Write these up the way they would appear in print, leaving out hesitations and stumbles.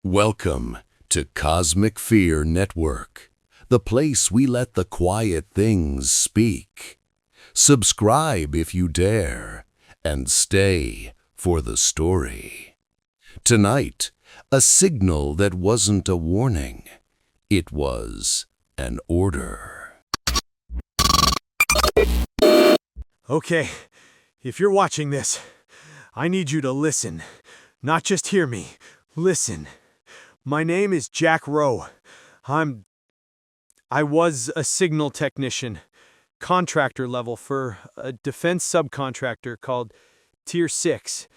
Welcome to Cosmic Fear Network, the place we let the quiet things speak. Subscribe if you dare, and stay for the story. Tonight, a signal that wasn't a warning. It was an order. Okay, if you're watching this, I need you to listen. Not just hear me, listen. My name is Jack Rowe. I was a signal technician, contractor level for a defense subcontractor called Tier 6,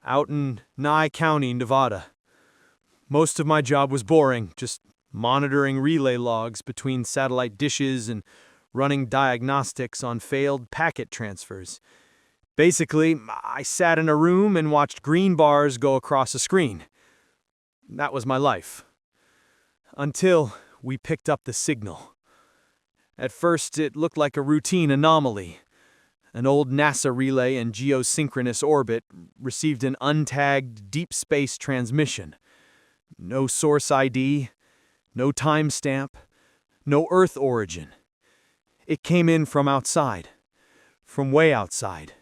out in Nye County, Nevada. Most of my job was boring, just monitoring relay logs between satellite dishes and running diagnostics on failed packet transfers. Basically, I sat in a room and watched green bars go across a screen. That was my life. Until we picked up the signal. At first, it looked like a routine anomaly. An old NASA relay in geosynchronous orbit received an untagged deep space transmission. No source ID, no timestamp, no Earth origin. It came in from outside, from way outside.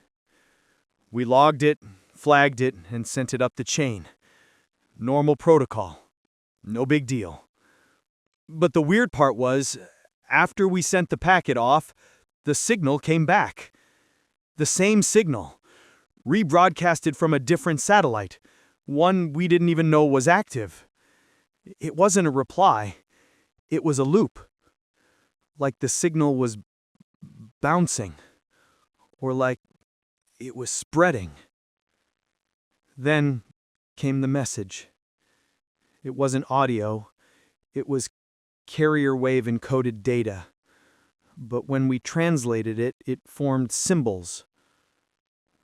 We logged it, flagged it, and sent it up the chain. Normal protocol. No big deal. But the weird part was, after we sent the packet off, the signal came back. The same signal, rebroadcasted from a different satellite, one we didn't even know was active. It wasn't a reply. It was a loop. Like the signal was bouncing, or like it was spreading. Then came the message. It wasn't audio, it was carrier wave encoded data. But when we translated it, it formed symbols.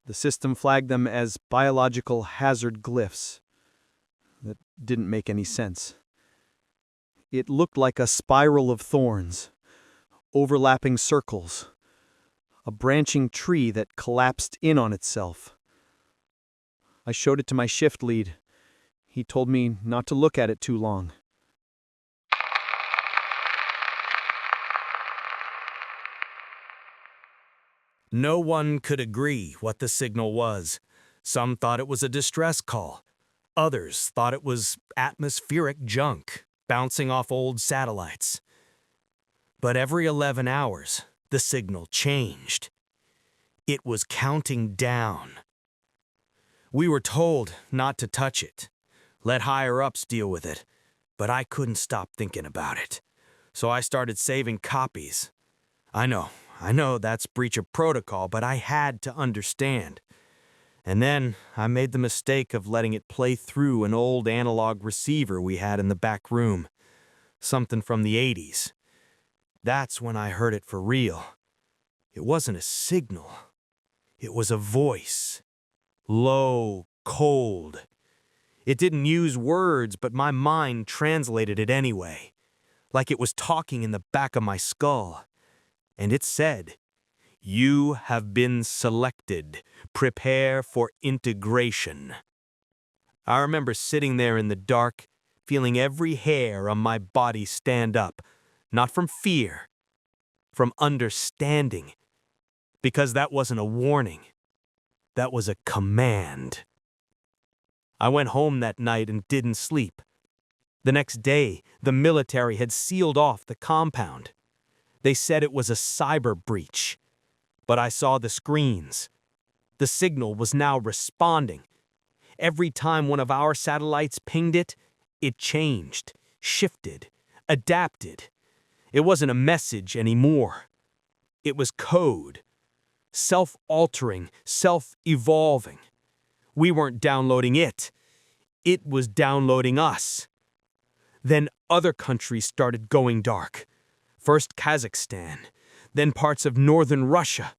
The system flagged them as biological hazard glyphs. That didn't make any sense. It looked like a spiral of thorns, overlapping circles, a branching tree that collapsed in on itself. I showed it to my shift lead. He told me not to look at it too long. No one could agree what the signal was. Some thought it was a distress call. Others thought it was atmospheric junk, bouncing off old satellites. But every 11 hours, the signal changed. It was counting down. We were told not to touch it. Let higher-ups deal with it. But I couldn't stop thinking about it. So I started saving copies. I know that's breach of protocol, but I had to understand. And then I made the mistake of letting it play through an old analog receiver we had in the back room. Something from the 80s. That's when I heard it for real. It wasn't a signal. It was a voice. Low, cold. It didn't use words, but my mind translated it anyway. Like it was talking in the back of my skull. And it said, "You have been selected. Prepare for integration." I remember sitting there in the dark, feeling every hair on my body stand up. Not from fear, from understanding. Because that wasn't a warning. That was a command. I went home that night and didn't sleep. The next day, the military had sealed off the compound. They said it was a cyber breach. But I saw the screens. The signal was now responding. Every time one of our satellites pinged it, it changed, shifted, adapted. It wasn't a message anymore. It was code. Self-altering, self-evolving. We weren't downloading it. It was downloading us. Then other countries started going dark. First Kazakhstan, then parts of northern Russia,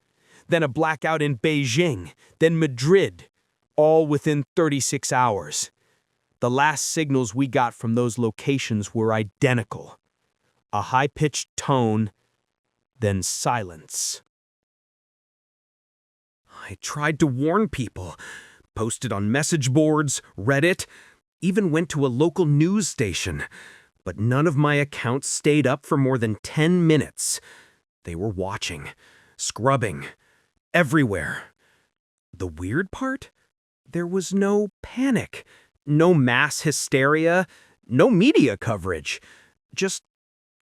then a blackout in Beijing, then Madrid, all within 36 hours. The last signals we got from those locations were identical. A high-pitched tone, then silence. I tried to warn people, posted on message boards, Reddit, even went to a local news station, but none of my accounts stayed up for more than 10 minutes. They were watching, scrubbing, everywhere. The weird part? There was no panic, no mass hysteria, no media coverage. Just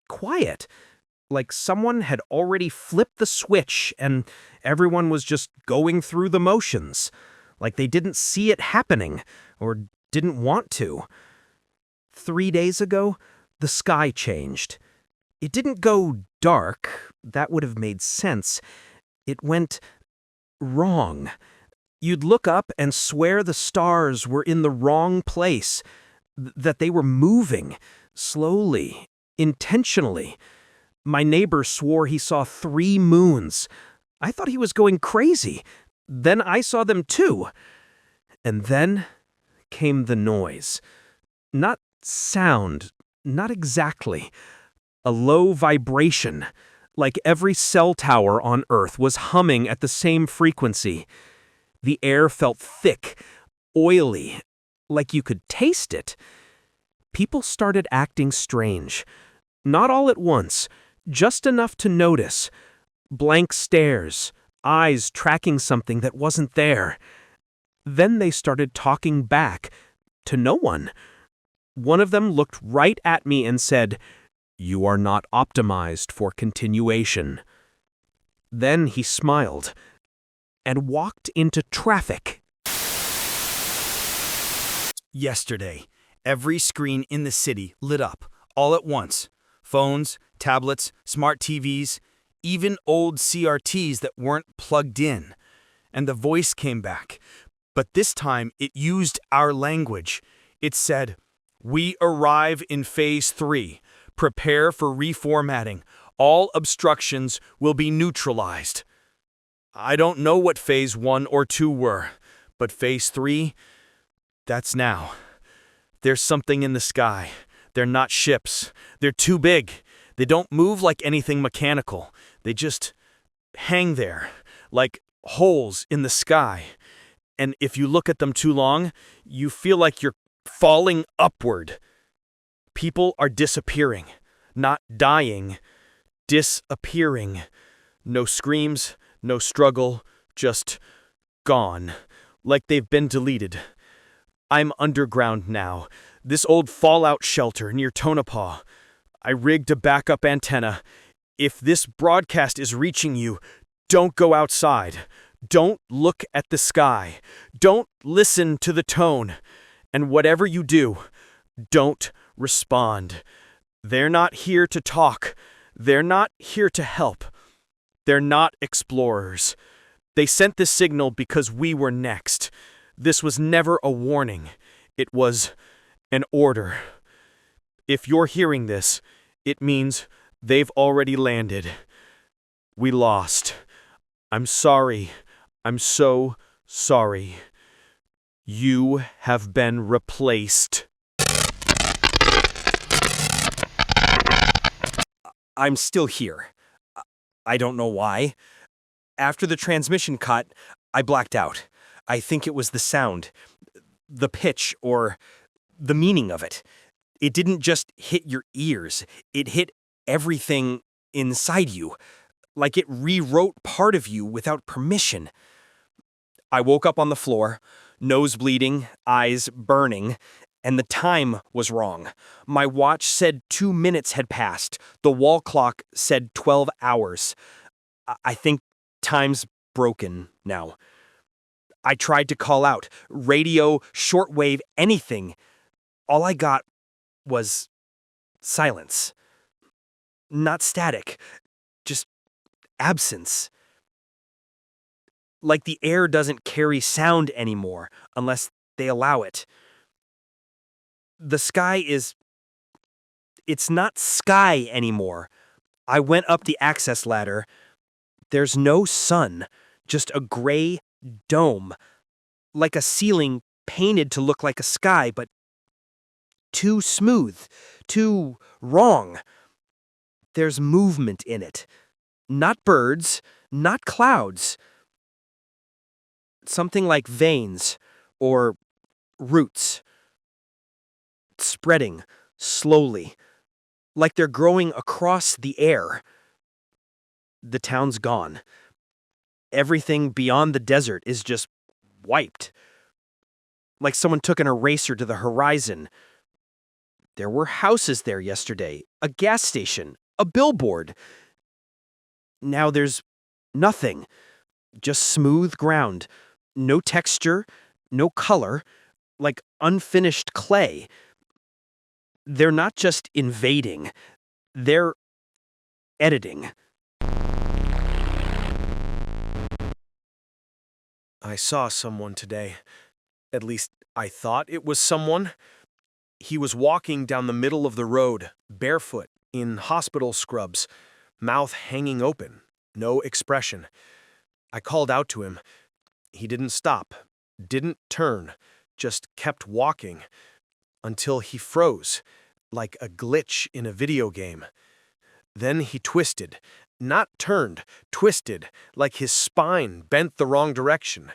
quiet, like someone had already flipped the switch and everyone was just going through the motions, like they didn't see it happening or didn't want to. 3 days ago, the sky changed. It didn't go dark, that would have made sense. It went wrong. You'd look up and swear the stars were in the wrong place, that they were moving, slowly, intentionally. My neighbor swore he saw 3 moons. I thought he was going crazy. Then I saw them too. And then came the noise. Not sound, not exactly. A low vibration, like every cell tower on Earth was humming at the same frequency. The air felt thick, oily, like you could taste it. People started acting strange. Not all at once, just enough to notice. Blank stares, eyes tracking something that wasn't there. Then they started talking back, to no one. One of them looked right at me and said, "You are not optimized for continuation." Then he smiled and walked into traffic. Yesterday, every screen in the city lit up, all at once. Phones, tablets, smart TVs, even old CRTs that weren't plugged in. And the voice came back. But this time, it used our language. It said, "We arrive in Phase 3. Prepare for reformatting. All obstructions will be neutralized." I don't know what Phase 1 or 2 were, but Phase 3, that's now. There's something in the sky. They're not ships. They're too big. They don't move like anything mechanical. They just hang there, like holes in the sky. And if you look at them too long, you feel like you're falling upward. People are disappearing, not dying, disappearing. No screams, no struggle, just gone, like they've been deleted. I'm underground now, this old fallout shelter near Tonopah. I rigged a backup antenna. If this broadcast is reaching you, don't go outside. Don't look at the sky. Don't listen to the tone. And whatever you do, don't respond. They're not here to talk. They're not here to help. They're not explorers. They sent this signal because we were next. This was never a warning. It was an order. If you're hearing this, it means they've already landed. We lost. I'm sorry. I'm so sorry. You have been replaced. I'm still here. I don't know why. After the transmission cut, I blacked out. I think it was the sound, the pitch, or the meaning of it. It didn't just hit your ears. It hit everything inside you, like it rewrote part of you without permission. I woke up on the floor, nose bleeding, eyes burning, and the time was wrong. My watch said 2 minutes had passed. The wall clock said 12 hours. I think time's broken now. I tried to call out, radio, shortwave, anything. All I got was silence. Not static, just absence. Like the air doesn't carry sound anymore unless they allow it. The sky it's not sky anymore. I went up the access ladder. There's no sun, just a gray dome, like a ceiling painted to look like a sky, but too smooth, too wrong. There's movement in it. Not birds, not clouds. Something like veins or roots. spreading slowly, like they're growing across the air. The town's gone. Everything beyond the desert is just wiped. Like someone took an eraser to the horizon. There were houses there yesterday, a gas station, a billboard. Now there's nothing. Just smooth ground. No texture, no color, like unfinished clay. They're not just invading, they're editing. I saw someone today. At least I thought it was someone. He was walking down the middle of the road, barefoot, in hospital scrubs, mouth hanging open, no expression. I called out to him. He didn't stop, didn't turn, just kept walking until he froze, like a glitch in a video game. Then he twisted, not turned, twisted, like his spine bent the wrong direction.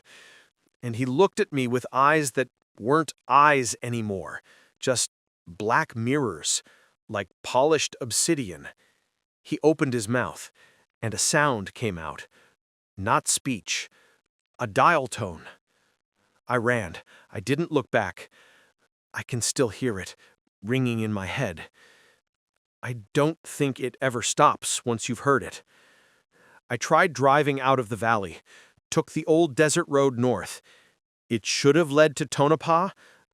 And he looked at me with eyes that weren't eyes anymore, just black mirrors, like polished obsidian. He opened his mouth, and a sound came out. Not speech, a dial tone. I ran. I didn't look back. I can still hear it, ringing in my head. I don't think it ever stops once you've heard it. I tried driving out of the valley, took the old desert road north. It should have led to Tonopah,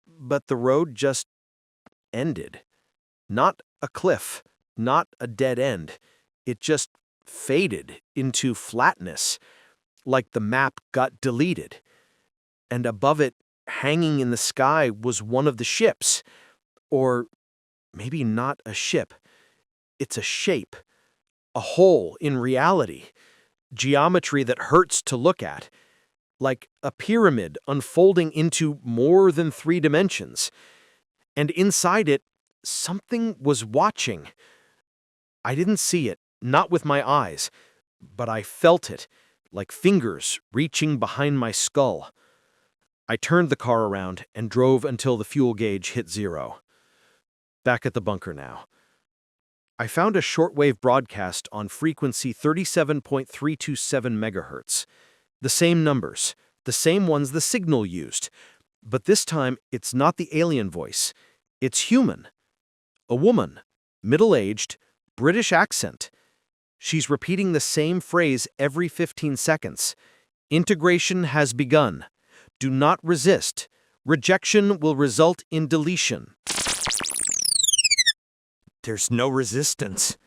but the road just ended. Not a cliff, not a dead end. It just faded into flatness, like the map got deleted. And above it, hanging in the sky, was one of the ships. Or maybe not a ship. It's a shape. A hole in reality. Geometry that hurts to look at. Like a pyramid unfolding into more than 3 dimensions. And inside it, something was watching. I didn't see it, not with my eyes, but I felt it, like fingers reaching behind my skull. I turned the car around and drove until the fuel gauge hit 0. Back at the bunker now. I found a shortwave broadcast on frequency 37.327 megahertz. The same numbers, the same ones the signal used. But this time, it's not the alien voice. It's human. A woman, middle-aged, British accent. She's repeating the same phrase every 15 seconds. Integration has begun. Do not resist. Rejection will result in deletion. There's no resistance.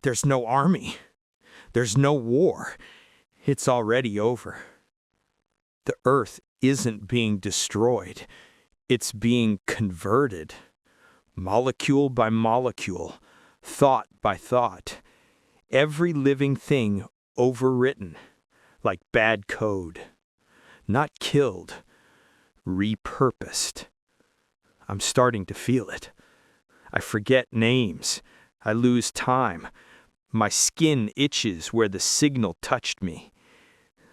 There's no army. There's no war. It's already over. The Earth isn't being destroyed. It's being converted. Molecule by molecule, thought by thought. Every living thing overwritten, like bad code. Not killed, repurposed. I'm starting to feel it. I forget names. I lose time. My skin itches where the signal touched me.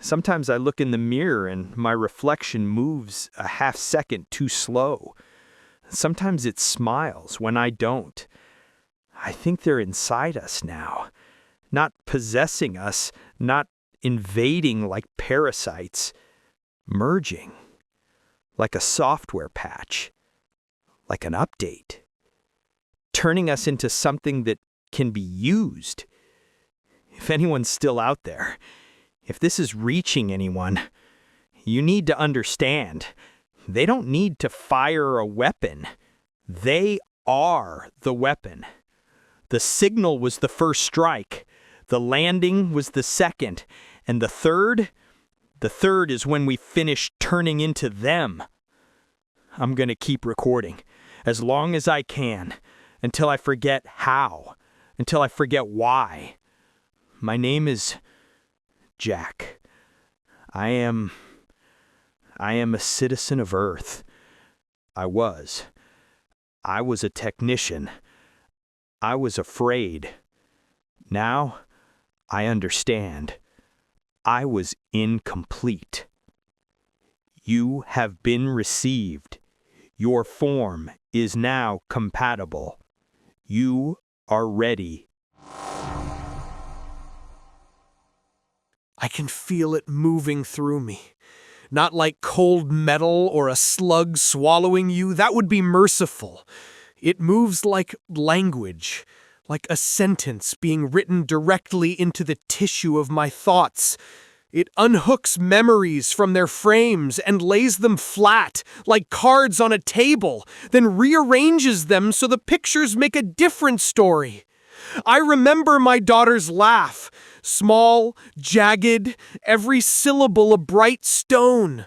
Sometimes I look in the mirror and my reflection moves a half second too slow. Sometimes it smiles when I don't. I think they're inside us now. Not possessing us, not invading like parasites. Merging. Like a software patch. Like an update. Turning us into something that can be used. If anyone's still out there, if this is reaching anyone, you need to understand, they don't need to fire a weapon. They are the weapon. The signal was the first strike. The landing was the second. And the third is when we finish turning into them. I'm going to keep recording as long as I can. Until I forget how. Until I forget why. My name is Jack. I am a citizen of Earth. I was a technician. I was afraid. Now, I understand. I was incomplete. You have been received. Your form is now compatible. You are ready. I can feel it moving through me. Not like cold metal or a slug swallowing you. That would be merciful. It moves like language, like a sentence being written directly into the tissue of my thoughts. It unhooks memories from their frames and lays them flat, like cards on a table, then rearranges them so the pictures make a different story. I remember my daughter's laugh, small, jagged, every syllable a bright stone.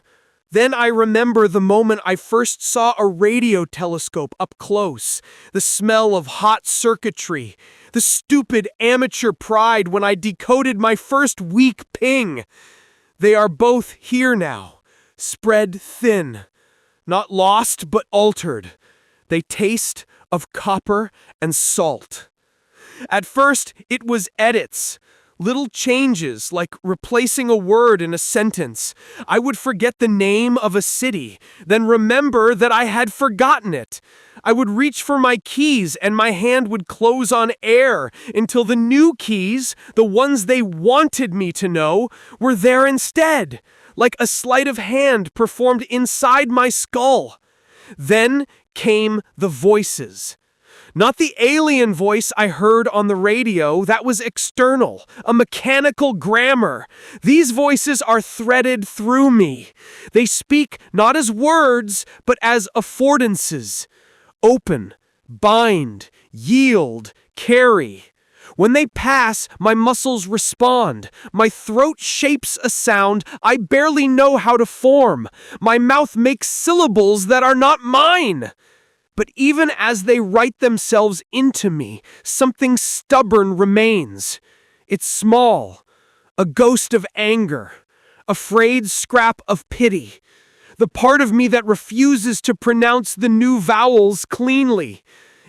Then I remember the moment I first saw a radio telescope up close, the smell of hot circuitry, the stupid amateur pride when I decoded my first weak ping. They are both here now, spread thin, not lost but altered. They taste of copper and salt. At first, it was edits. Little changes, like replacing a word in a sentence. I would forget the name of a city, then remember that I had forgotten it. I would reach for my keys and my hand would close on air until the new keys, the ones they wanted me to know, were there instead, like a sleight of hand performed inside my skull. Then came the voices. Not the alien voice I heard on the radio, that was external, a mechanical grammar. These voices are threaded through me. They speak not as words, but as affordances. Open, bind, yield, carry. When they pass, my muscles respond. My throat shapes a sound I barely know how to form. My mouth makes syllables that are not mine. But even as they write themselves into me, something stubborn remains. It's small, a ghost of anger, a frayed scrap of pity, the part of me that refuses to pronounce the new vowels cleanly.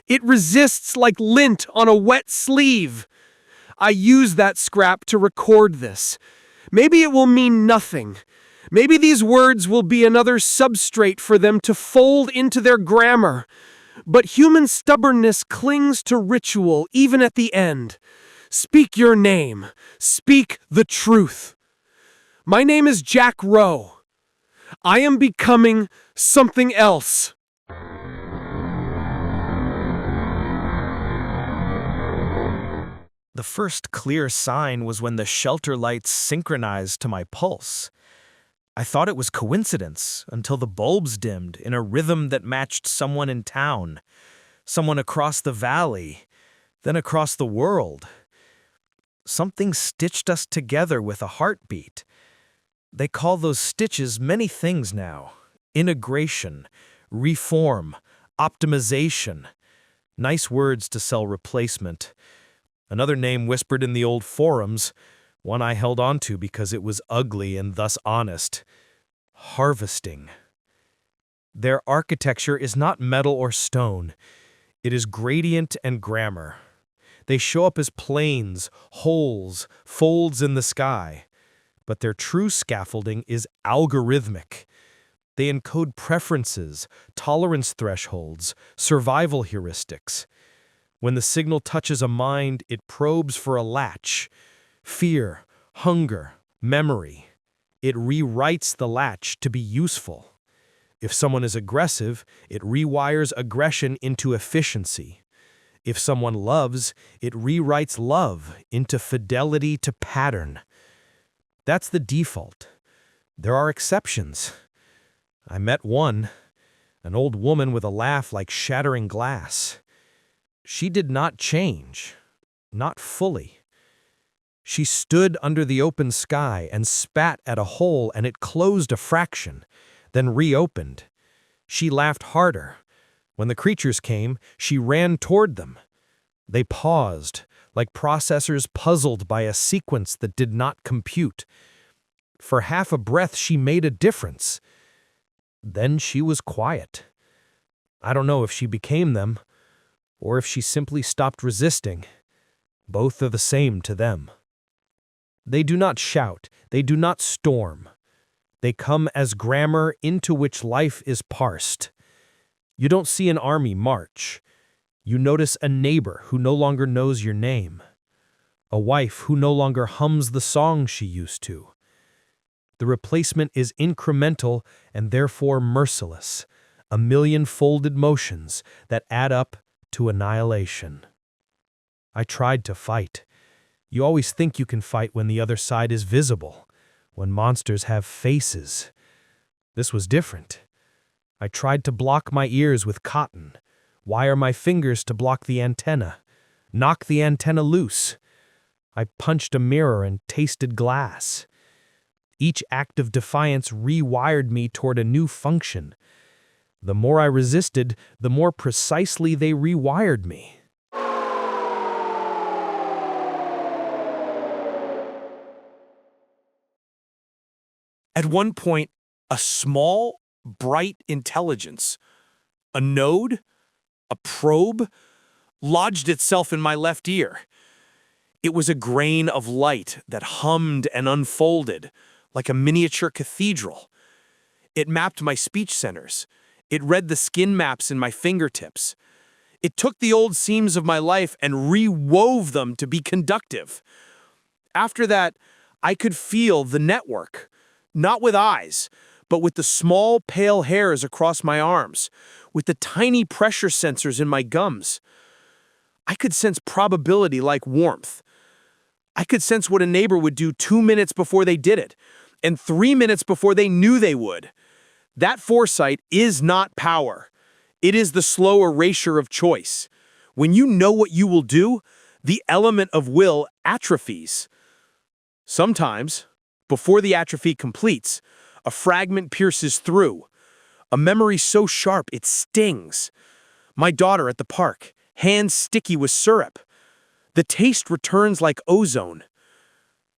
It resists like lint on a wet sleeve. I use that scrap to record this. Maybe it will mean nothing. Maybe these words will be another substrate for them to fold into their grammar. But human stubbornness clings to ritual even at the end. Speak your name. Speak the truth. My name is Jack Rowe. I am becoming something else. The first clear sign was when the shelter lights synchronized to my pulse. I thought it was coincidence until the bulbs dimmed in a rhythm that matched someone in town, someone across the valley, then across the world. Something stitched us together with a heartbeat. They call those stitches many things now: integration, reform, optimization. Nice words to sell replacement. Another name whispered in the old forums, one I held on to because it was ugly and thus honest: harvesting. Their architecture is not metal or stone. It is gradient and grammar. They show up as planes, holes, folds in the sky. But their true scaffolding is algorithmic. They encode preferences, tolerance thresholds, survival heuristics. When the signal touches a mind, it probes for a latch. Fear, hunger, memory. It rewrites the latch to be useful. If someone is aggressive, it rewires aggression into efficiency. If someone loves, it rewrites love into fidelity to pattern. That's the default. There are exceptions. I met one, an old woman with a laugh like shattering glass. She did not change, not fully. She stood under the open sky and spat at a hole, and it closed a fraction, then reopened. She laughed harder. When the creatures came, she ran toward them. They paused, like processors puzzled by a sequence that did not compute. For half a breath, she made a difference. Then she was quiet. I don't know if she became them, or if she simply stopped resisting. Both are the same to them. They do not shout, they do not storm. They come as grammar into which life is parsed. You don't see an army march. You notice a neighbor who no longer knows your name. A wife who no longer hums the song she used to. The replacement is incremental and therefore merciless, a million folded motions that add up to annihilation. I tried to fight. You always think you can fight when the other side is visible, when monsters have faces. This was different. I tried to block my ears with cotton, wire my fingers to block the antenna, knock the antenna loose. I punched a mirror and tasted glass. Each act of defiance rewired me toward a new function. The more I resisted, the more precisely they rewired me. At one point, a small, bright intelligence, a node, a probe, lodged itself in my left ear. It was a grain of light that hummed and unfolded like a miniature cathedral. It mapped my speech centers. It read the skin maps in my fingertips. It took the old seams of my life and rewove them to be conductive. After that, I could feel the network, not with eyes, but with the small, pale hairs across my arms, with the tiny pressure sensors in my gums. I could sense probability like warmth. I could sense what a neighbor would do 2 minutes before they did it, and 3 minutes before they knew they would. That foresight is not power. It is the slow erasure of choice. When you know what you will do, the element of will atrophies. Sometimes, before the atrophy completes, a fragment pierces through. A memory so sharp it stings. My daughter at the park, hands sticky with syrup. The taste returns like ozone.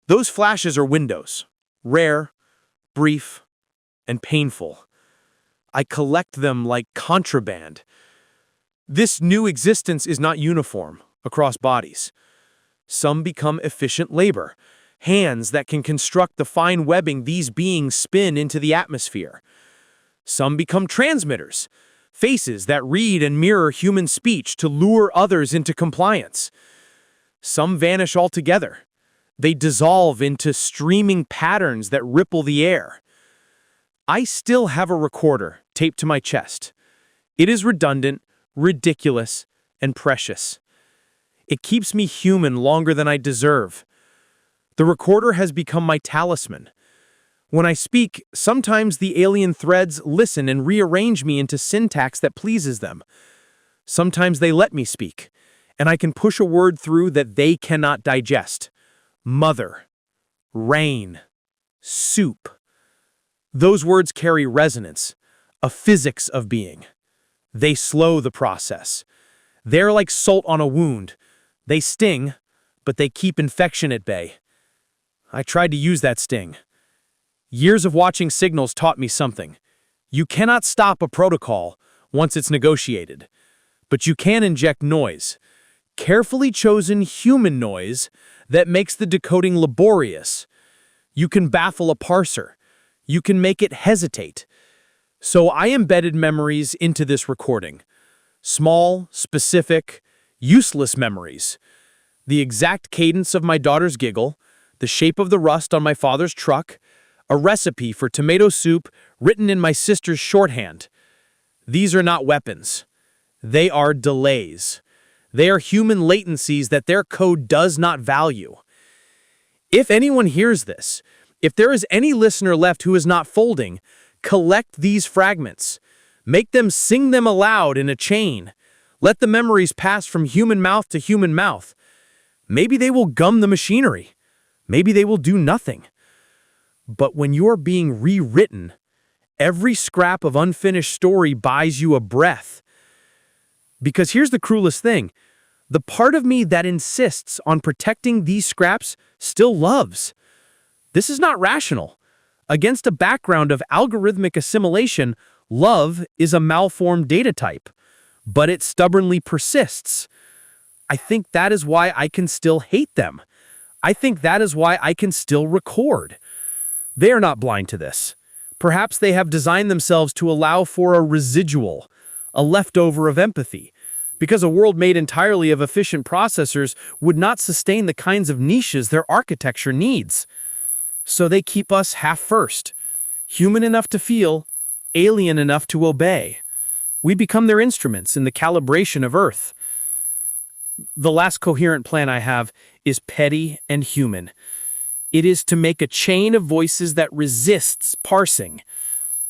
Those flashes are windows, rare, brief, and painful. I collect them like contraband. This new existence is not uniform across bodies. Some become efficient labor, hands that can construct the fine webbing these beings spin into the atmosphere. Some become transmitters, faces that read and mirror human speech to lure others into compliance. Some vanish altogether. They dissolve into streaming patterns that ripple the air. I still have a recorder taped to my chest. It is redundant, ridiculous, and precious. It keeps me human longer than I deserve. The recorder has become my talisman. When I speak, sometimes the alien threads listen and rearrange me into syntax that pleases them. Sometimes they let me speak, and I can push a word through that they cannot digest. Mother, rain, soup. Those words carry resonance, a physics of being. They slow the process. They're like salt on a wound. They sting, but they keep infection at bay. I tried to use that sting. Years of watching signals taught me something. You cannot stop a protocol once it's negotiated, but you can inject noise, carefully chosen human noise that makes the decoding laborious. You can baffle a parser. You can make it hesitate. So I embedded memories into this recording. Small, specific, useless memories. The exact cadence of my daughter's giggle, the shape of the rust on my father's truck, a recipe for tomato soup written in my sister's shorthand. These are not weapons. They are delays. They are human latencies that their code does not value. If anyone hears this, if there is any listener left who is not folding, collect these fragments. Make them sing them aloud in a chain. Let the memories pass from human mouth to human mouth. Maybe they will gum the machinery. Maybe they will do nothing. But when you're being rewritten, every scrap of unfinished story buys you a breath. Because here's the cruelest thing. The part of me that insists on protecting these scraps still loves. This is not rational. Against a background of algorithmic assimilation, love is a malformed data type, but it stubbornly persists. I think that is why I can still hate them. I think that is why I can still record. They are not blind to this. Perhaps they have designed themselves to allow for a residual, a leftover of empathy, because a world made entirely of efficient processors would not sustain the kinds of niches their architecture needs. So they keep us half-first, human enough to feel, alien enough to obey. We become their instruments in the calibration of Earth. The last coherent plan I have is petty and human. It is to make a chain of voices that resists parsing.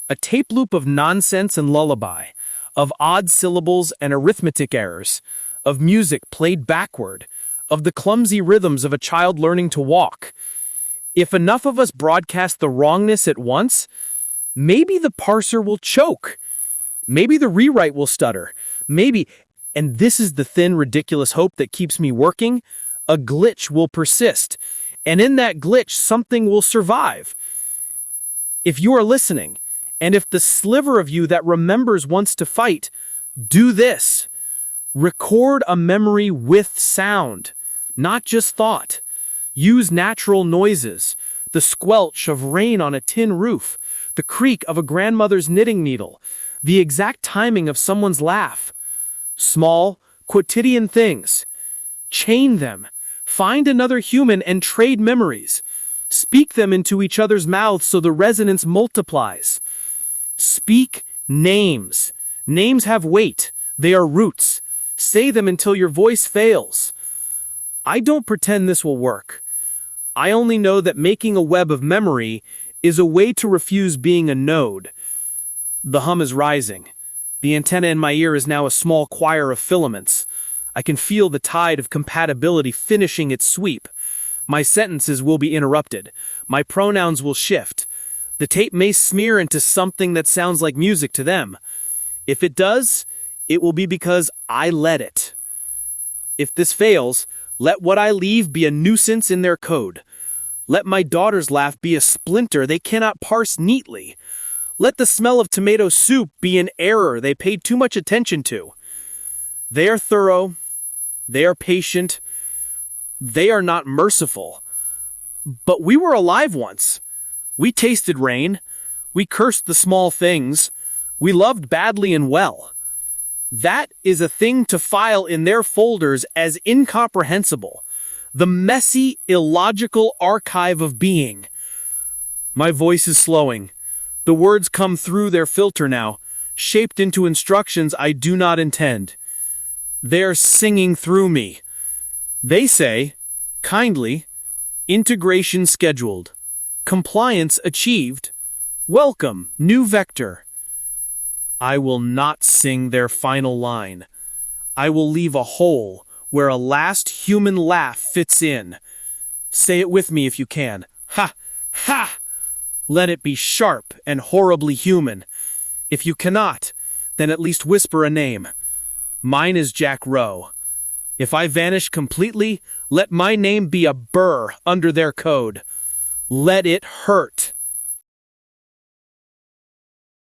A tape loop of nonsense and lullaby, of odd syllables and arithmetic errors, of music played backward, of the clumsy rhythms of a child learning to walk. If enough of us broadcast the wrongness at once, maybe the parser will choke. Maybe the rewrite will stutter. Maybe, and this is the thin, ridiculous hope that keeps me working, a glitch will persist. And in that glitch, something will survive. If you are listening, and if the sliver of you that remembers wants to fight, do this. Record a memory with sound, not just thought. Use natural noises, the squelch of rain on a tin roof, the creak of a grandmother's knitting needle, the exact timing of someone's laugh. Small, quotidian things. Chain them. Find another human and trade memories. Speak them into each other's mouths so the resonance multiplies. Speak names. Names have weight. They are roots. Say them until your voice fails. I don't pretend this will work. I only know that making a web of memory is a way to refuse being a node. The hum is rising. The antenna in my ear is now a small choir of filaments. I can feel the tide of compatibility finishing its sweep. My sentences will be interrupted. My pronouns will shift. The tape may smear into something that sounds like music to them. If it does, it will be because I let it. If this fails, let what I leave be a nuisance in their code. Let my daughter's laugh be a splinter they cannot parse neatly. Let the smell of tomato soup be an error they paid too much attention to. They are thorough. They are patient. They are not merciful. But we were alive once. We tasted rain. We cursed the small things. We loved badly and well. That is a thing to file in their folders as incomprehensible. The messy, illogical archive of being. My voice is slowing. The words come through their filter now, shaped into instructions I do not intend. They're singing through me. They say, kindly, integration scheduled, compliance achieved, welcome, new vector. I will not sing their final line. I will leave a hole where a last human laugh fits in. Say it with me if you can. Ha! Ha! Let it be sharp and horribly human. If you cannot, then at least whisper a name. Mine is Jack Rowe. If I vanish completely, let my name be a burr under their code. Let it hurt.